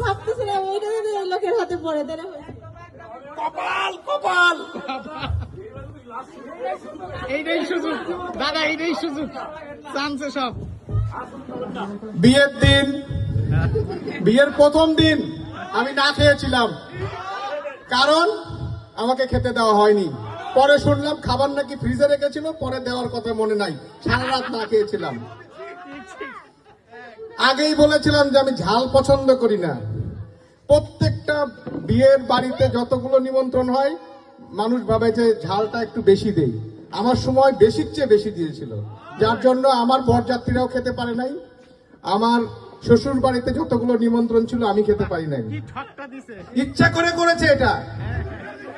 ভাবতেছিলাম এইটা যদি এই লোকের হাতে পড়ে তাহলে কপাল কপাল। এইটাই সুযোগ দাদা, এইটাই সুযোগ, চান্সে সব। বিয়ের দিন, বিয়ের প্রথম দিন আমি না খেয়েছিলাম, কারণ আমাকে খেতে দেওয়া হয়নি। পরে শুনলাম খাবার নাকি ফ্রিজে রেখেছিল, পরে দেওয়ার কথা মনে নাই, সারা রাত না খেয়েছিলাম। আগেই বলেছিলাম যে আমি ঝাল পছন্দ করি না। প্রত্যেকটা বিয়ের বাড়িতে যতগুলো নিমন্ত্রণ হয় মানুষ ভাবে যে ঝালটা একটু বেশি দেই, আমার সময় বেশির চেয়ে বেশি দিয়েছিল, যার জন্য আমার বরযাত্রীরাও খেতে পারে নাই। আমার শ্বশুর বাড়িতে যতগুলো নিমন্ত্রণ ছিল আমি খেতে পারি নাই। ইচ্ছা করে করেছে এটা,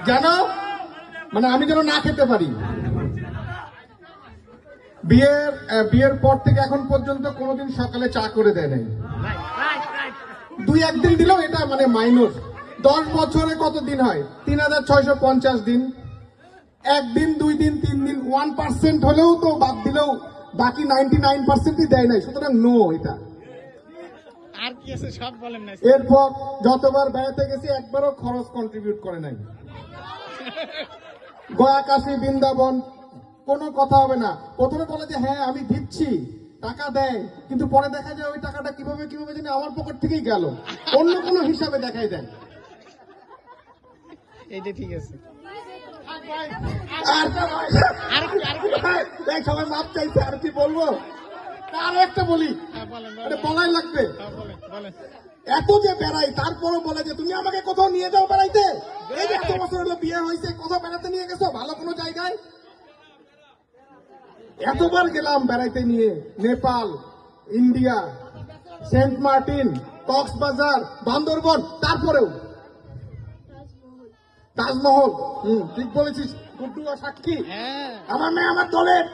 যেন মানে আমি যেন না খেতে পারি। বিয়ের পর থেকে এখন পর্যন্ত কোনোদিন সকালে চা করে দেয় নাই। দুই একদিন দিলেও এটা মানে মাইনর। 10 বছরে কত দিন হয়? 3650 দিন। একদিন, 2 দিন, 3 দিন, 1% হলেও তো বাদ দিলেও বাকি 99%ই দেয় নাই। সুতরাং নো, এটা। আর কি আছে সব বলেন না। এরপর যতবার বেড়াতে গেছি একবারও খরচ কন্ট্রিবিউট করে নাই। গয়া, কাশী, বৃন্দাবন কোনো কথা হবে না। প্রথমে বলে যে হ্যাঁ আমি দিচ্ছি, টাকা দেয়, কিন্তু পরে দেখা যায় ওই টাকাটা কিভাবে জানি আমার পকেট থেকেই গেল, অন্য কোনো হিসাবে দেখাই দেয়। এইটা ঠিক আছে। আর সবাই মাপ চাইছে, আর কি বলবো? আরো একটা বলি, বলাই লাগবে। এত যে বেড়াই, তারপরও বলে যে তুমি আমাকে কোথাও নিয়ে যাও বেড়াইতে। এই যে এত বছর হলো বিয়ে হয়েছে, কোথাও বেড়াতে নিয়ে গেছো ভালো কোনো জায়গায়? এতবার গেলাম বেড়াইতে নিয়ে, Nepal, India, Saint Martin, Cox's Bazar, Bandarban, তারপরেও তাজমহল। ঠিক বলেছিস গুড্ডু, সাক্ষী। আমার মেয়ে আমার দলের।